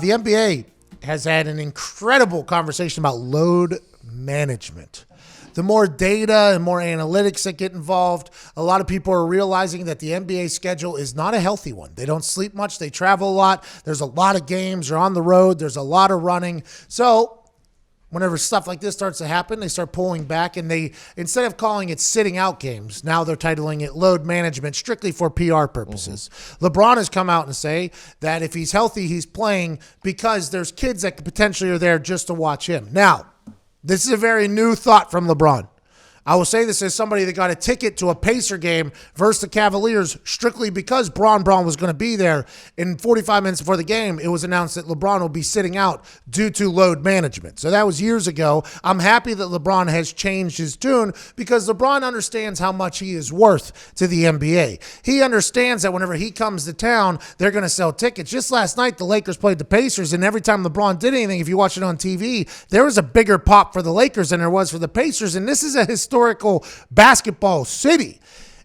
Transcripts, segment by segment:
The NBA has had an incredible conversation about load management. The more data and more analytics that get involved, a lot of people are realizing that the NBA schedule is not a healthy one. They don't sleep much. They travel a lot. There's a lot of games. They're on the road. There's a lot of running. So whenever stuff like this starts to happen, they start pulling back, and they, instead of calling it sitting out games, now they're titling it load management strictly for PR purposes. LeBron has come out and say that if he's healthy, he's playing because there's kids that potentially are there just to watch him. Now, this is a very new thought from LeBron. I will say this as somebody that got a ticket to a Pacer game versus the Cavaliers strictly because Braun was going to be there. In 45 minutes before the game, it was announced that LeBron will be sitting out due to load management. So that was years ago. I'm happy that LeBron has changed his tune because LeBron understands how much he is worth to the NBA. He understands that whenever he comes to town, they're going to sell tickets. Just last night, the Lakers played the Pacers, and every time LeBron did anything, if you watch it on TV, there was a bigger pop for the Lakers than there was for the Pacers, and this is a historical basketball city.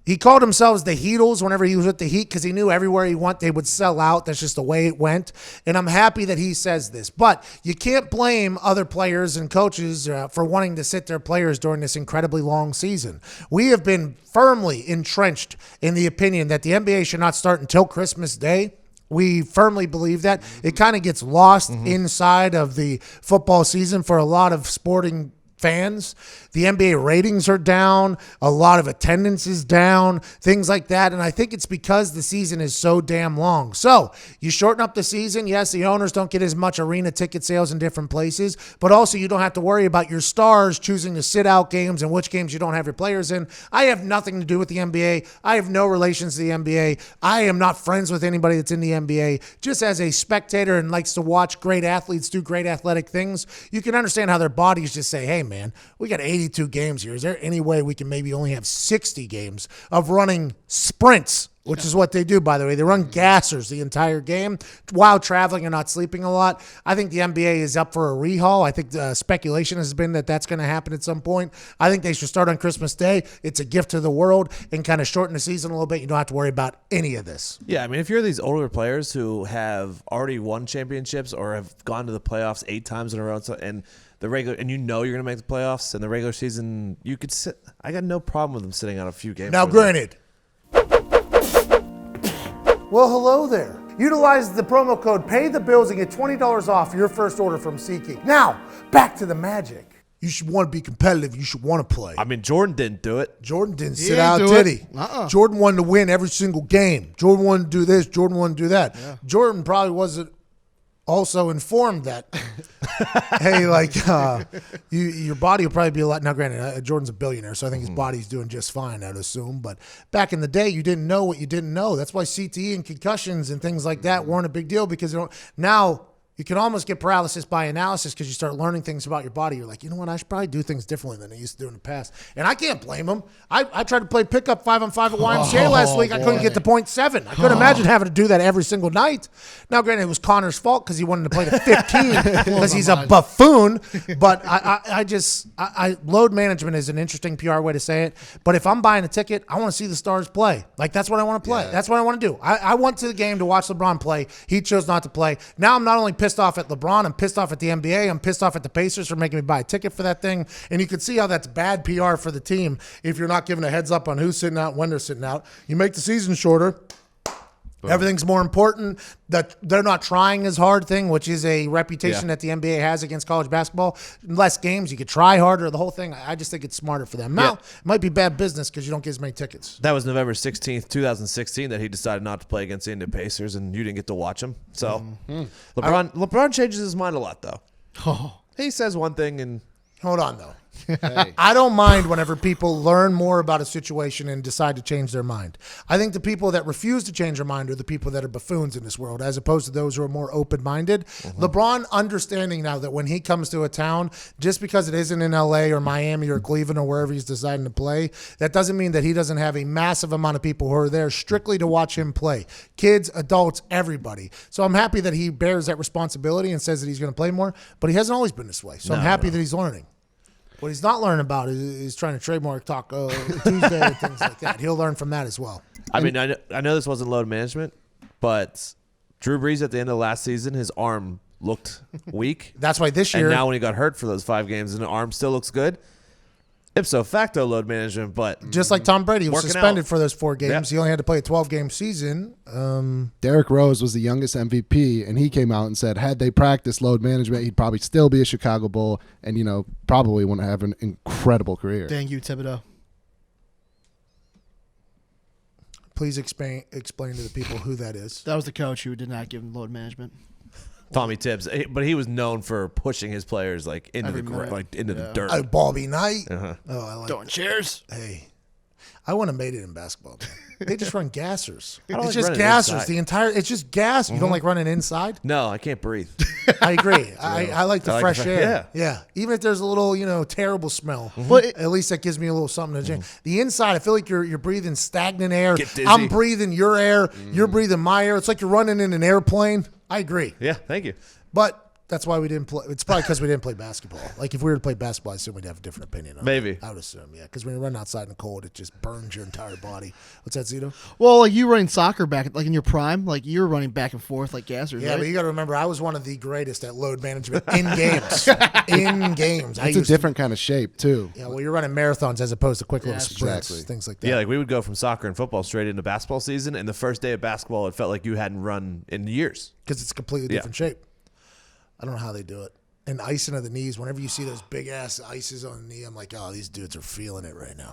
He called himself the Heatles whenever he was with the Heat because he knew everywhere he went they would sell out. That's just the way it went. And I'm happy that he says this. But you can't blame other players and coaches for wanting to sit their players during this incredibly long season. We have been firmly entrenched in the opinion that the NBA should not start until Christmas Day. We firmly believe that. It kind of gets lost inside of the football season for a lot of sporting fans. The NBA ratings are down. A lot of attendance is down, things like that. And I think it's because the season is so damn long. So you shorten up the season. Yes, the owners don't get as much arena ticket sales in different places, but also you don't have to worry about your stars choosing to sit out games and which games you don't have your players in. I have nothing to do with the NBA. I have no relations to the NBA. I am not friends with anybody that's in the NBA. Just as a spectator and likes to watch great athletes do great athletic things, you can understand how their bodies just say, hey, man, we got 82 games here. Is there any way we can maybe only have 60 games of running sprints, which is what they do, by the way. They run gassers the entire game while traveling and not sleeping a lot. I think the NBA is up for a rehaul. I think the speculation has been that that's going to happen at some point. I think they should start on Christmas Day. It's a gift to the world and kind of shorten the season a little bit. You don't have to worry about any of this. Yeah, I mean, if you're these older players who have already won championships or have gone to the playoffs 8 times in a row and you know you're going to make the playoffs in the regular season, you could sit. I got no problem with them sitting out a few games. Now, granted. Well, hello there. Utilize the promo code Pay the Bills and get $20 off your first order from SeatGeek. Now, back to the magic. You should want to be competitive. You should want to play. I mean, Jordan didn't do it. Jordan didn't sit out, did he? Jordan wanted to win every single game. Jordan wanted to do this. Jordan wanted to do that. Yeah. Jordan probably wasn't also informed that, hey, like, your body will probably be a lot. Now, granted, Jordan's a billionaire, so I think his body's doing just fine, I'd assume. But back in the day, you didn't know what you didn't know. That's why CTE and concussions and things like that weren't a big deal because now you can almost get paralysis by analysis because you start learning things about your body. You're like, you know what? I should probably do things differently than I used to do in the past. And I can't blame him. I tried to play pickup 5-on-5 at YMCA last week. I couldn't get to .7. I couldn't imagine having to do that every single night. Now, granted, it was Connor's fault because he wanted to play to 15 because he's a buffoon. But I load management is an interesting PR way to say it. But if I'm buying a ticket, I want to see the stars play. Like, that's what I want to play. Yeah. That's what I want to do. I went to the game to watch LeBron play. He chose not to play. Now I'm not only pissed off at LeBron, I'm pissed off at the NBA, I'm pissed off at the Pacers for making me buy a ticket for that thing, and you can see how that's bad PR for the team if you're not giving a heads up on who's sitting out, when they're sitting out. You make the season shorter. Boom. Everything's more important. That they're not trying as hard thing, which is a reputation that the NBA has against college basketball. Less games, you could try harder, the whole thing. I just think it's smarter for them. Now, it might be bad business because you don't get as many tickets. That was November 16th, 2016 that he decided not to play against the Indiana Pacers, and you didn't get to watch him. So LeBron changes his mind a lot, though. He says one thing and... Hold on, though. Hey. I don't mind whenever people learn more about a situation and decide to change their mind. I think the people that refuse to change their mind are the people that are buffoons in this world, as opposed to those who are more open-minded. LeBron understanding now that when he comes to a town, just because it isn't in LA or Miami or Cleveland or wherever he's deciding to play, that doesn't mean that he doesn't have a massive amount of people who are there strictly to watch him play. Kids, adults, everybody. So I'm happy that he bears that responsibility and says that he's going to play more, but he hasn't always been this way. So I'm happy that he's learning. What he's not learning about is trying to trademark Taco Tuesday and things like that. He'll learn from that as well. I mean, I know this wasn't load management, but Drew Brees at the end of last season, his arm looked weak. That's why this year. And now when he got hurt for those 5 games and the arm still looks good, ipso facto load management. But just like Tom Brady was suspended for those 4 games. Yep. He only had to play a 12-game season. Derrick Rose was the youngest MVP, and he came out and said had they practiced load management, he'd probably still be a Chicago Bull and, probably want to have an incredible career. Thank you, Thibodeau. Please explain to the people who that is. That was the coach who did not give him load management. Tommy Tibbs, but he was known for pushing his players into Every the minute. the dirt. A Bobby Knight. Uh-huh. Oh, I like Throwing chairs. Hey, I wouldn't have made it in basketball. Man. They just run gassers. I don't It's like just running gassers. inside. It's just gas. You don't like running inside? No, I can't breathe. I agree. I like the I like fresh the air. yeah. Yeah. Even if there's a little, terrible smell, Well, at least that gives me a little something to drink. The inside, I feel like you're breathing stagnant air. Get dizzy. I'm breathing your air. You're breathing my air. It's like you're running in an airplane. I agree. Yeah, thank you. But that's why we didn't play. It's probably because we didn't play basketball. Like if we were to play basketball, I assume we'd have a different opinion on Maybe. it. I would assume, yeah. Because when you run outside in the cold, it just burns your entire body. What's that, Zito? Well, like you running soccer back, like in your prime, like you were running back and forth like gassers. Yeah, right? but you got to remember, I was one of the greatest at load management in games. In games. It's a different kind of shape, too. Yeah, well, you're running marathons as opposed to quick little Yeah, sprints, exactly. things like that. Yeah, like we would go from soccer and football straight into basketball season, and the first day of basketball, it felt like you hadn't run in years. Because it's a completely different shape. I don't know how they do it. And icing of the knees, whenever you see those big-ass ices on the knee, I'm like, oh, these dudes are feeling it right now.